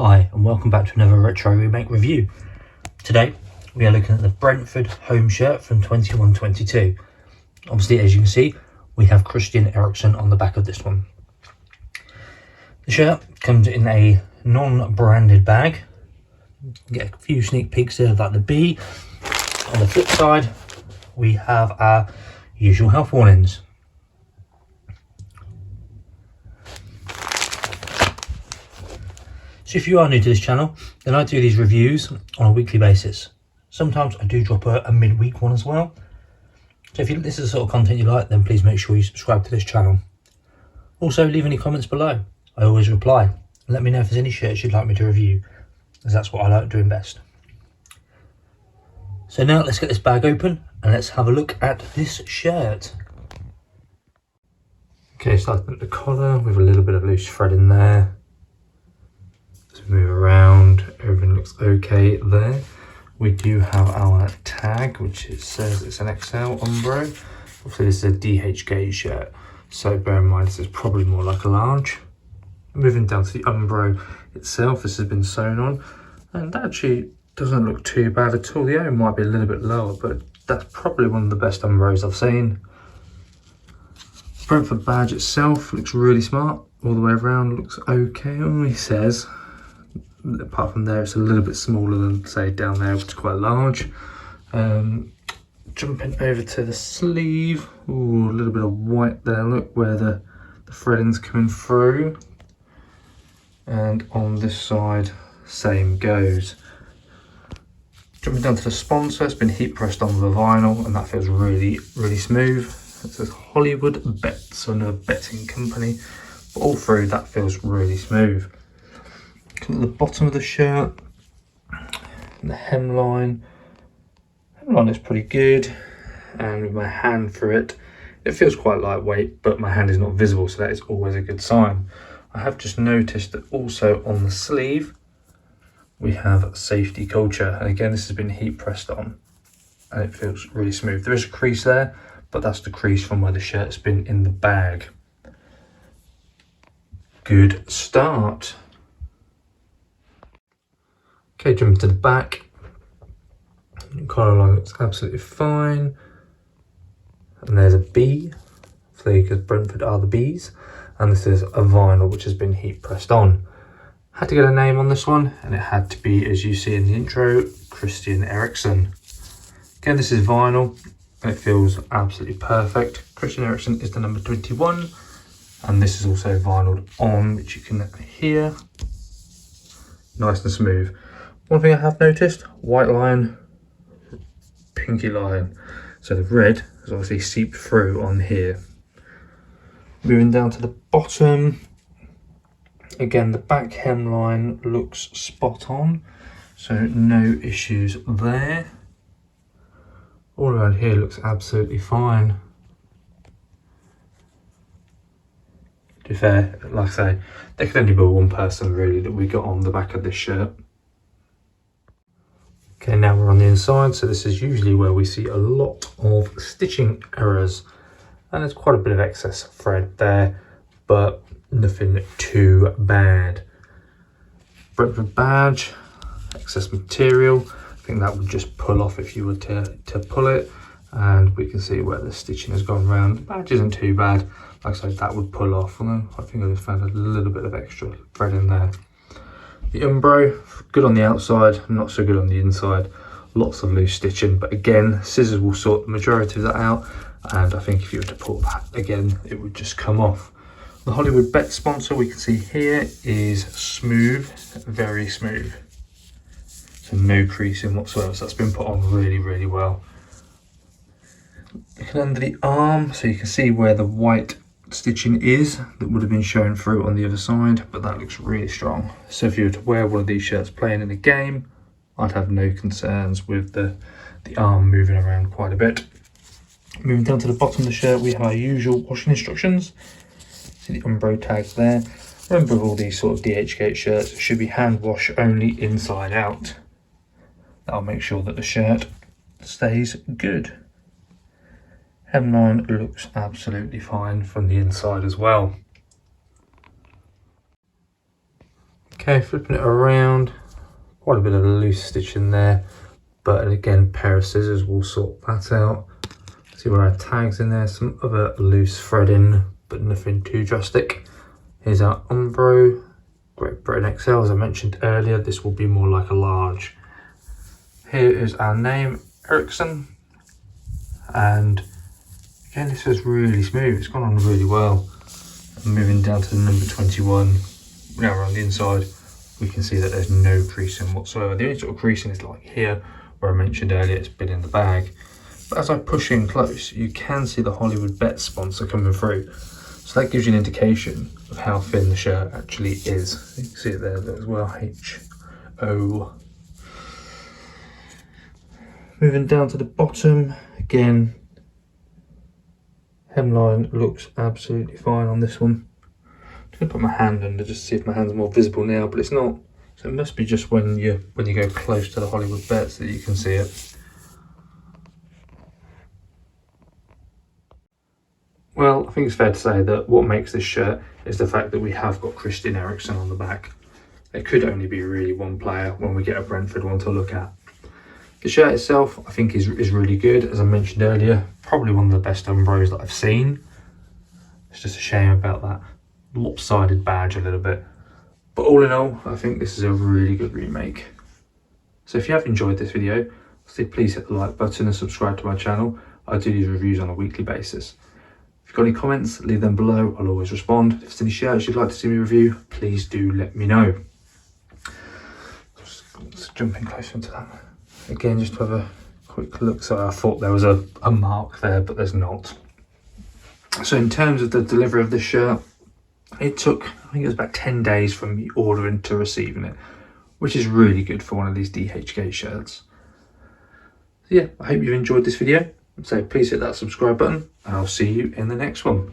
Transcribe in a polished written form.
Hi and welcome back to another retro remake review. Today we are looking at the Brentford home shirt from 21-22. Obviously, as you can see, we have Christian Eriksen on the back of this one. The shirt comes in a non-branded bag. You get a few sneak peeks there of like the B. On the flip side, we have our usual health warnings. So if you are new to this channel, then I do these reviews on a weekly basis. Sometimes I do drop a midweek one as well. So if this is the sort of content you like, then please make sure you subscribe to this channel. Also, leave any comments below. I always reply. And let me know if there's any shirts you'd like me to review, as that's what I like doing best. So now let's get this bag open and let's have a look at this shirt. Okay, starting at the collar with a little bit of loose thread in there. Move around, everything looks okay there. We do have our tag, which it says it's an XL Umbro. Obviously this is a DHGate shirt, so bear in mind this is probably more like a large. Moving down to the Umbro itself, this has been sewn on, and that actually doesn't look too bad at all. The O might be a little bit lower, but that's probably one of the best Umbros I've seen. Brentford badge itself looks really smart, all the way around, looks okay. It only says, apart from there, it's a little bit smaller than, say, down there, which is quite large. Jumping over to the sleeve, ooh, a little bit of white there, look where the threading's coming through. And on this side, same goes. Jumping down to the sponsor, it's been heat pressed on with a vinyl, and that feels really, really smooth. It says Hollywood Bets, so another betting company, but all through that feels really smooth. At the bottom of the shirt, and the hemline is pretty good, and with my hand through it, it feels quite lightweight, but my hand is not visible, so that is always a good sign. I have just noticed that also on the sleeve we have safety culture, and again this has been heat pressed on and it feels really smooth. There is a crease there, but that's the crease from where the shirt's been in the bag. Good start. Okay, jumping to the back, collar line looks absolutely fine, and there's a B, because Brentford are the Bs, and this is a vinyl which has been heat pressed on. Had to get a name on this one, and it had to be, as you see in the intro, Christian Eriksen. Again, this is vinyl, and it feels absolutely perfect. Christian Eriksen is the number 21, and this is also vinyled on, which you can hear, nice and smooth. One thing I have noticed, white line, pinky line. So the red has obviously seeped through on here. Moving down to the bottom, again the back hemline looks spot on, so no issues there. All around here looks absolutely fine. To be fair, like I say, there could only be one person really that we got on the back of this shirt. Okay, now we're on the inside, so this is usually where we see a lot of stitching errors, and there's quite a bit of excess thread there, but nothing too bad. Brentford badge, excess material, I think that would just pull off if you were to pull it, and we can see where the stitching has gone round. The badge isn't too bad, like I said, that would pull off, although I think I just found a little bit of extra thread in there. The Umbro, good on the outside, not so good on the inside. Lots of loose stitching, but again, scissors will sort the majority of that out, and I think if you were to pull that again, it would just come off. The Hollywood Bet sponsor we can see here is smooth, very smooth. So no creasing whatsoever, so that's been put on really, really well. Looking under the arm, so you can see where the white stitching is that would have been shown through on the other side, but that looks really strong. So if you were to wear one of these shirts playing in a game, I'd have no concerns with the arm moving around quite a bit. Moving down to the bottom of the shirt, we have our usual washing instructions. See the Umbro tags there. Remember, with all these sort of DHGate shirts, it should be hand wash only inside out. That'll make sure that the shirt stays good. Hemline looks absolutely fine from the inside as well. Okay, flipping it around, quite a bit of loose stitching there, but again, a pair of scissors will sort that out. See where our tags in there, some other loose threading, but nothing too drastic. Here's our Umbro, Great Britain XL, as I mentioned earlier. This will be more like a large. Here is our name, Eriksen, and again, this is really smooth. It's gone on really well. And moving down to the number 21. Now we're on the inside, we can see that there's no creasing whatsoever. The only sort of creasing is like here, where I mentioned earlier it's been in the bag. But as I push in close, you can see the Hollywood Bet sponsor coming through. So that gives you an indication of how thin the shirt actually is. You can see it there as well, H-O. Moving down to the bottom, again, hemline looks absolutely fine on this one. I'm going to put my hand under just to see if my hand's more visible now, but it's not. So it must be just when you go close to the Hollywood Bets that you can see it. Well, I think it's fair to say that what makes this shirt is the fact that we have got Christian Eriksen on the back. There could only be really one player when we get a Brentford one to look at. The shirt itself, I think, is really good. As I mentioned earlier, probably one of the best Umbros that I've seen. It's just a shame about that lopsided badge a little bit. But all in all, I think this is a really good remake. So if you have enjoyed this video, please hit the like button and subscribe to my channel. I do these reviews on a weekly basis. If you've got any comments, leave them below. I'll always respond. If there's any shirts you'd like to see me review, please do let me know. Just jumping closer into that. Again, just to have a quick look. So I thought there was a mark there, but there's not. So in terms of the delivery of this shirt, it took, I think it was about 10 days from me ordering to receiving it, which is really good for one of these DHGate shirts. So yeah, I hope you've enjoyed this video. So please hit that subscribe button and I'll see you in the next one.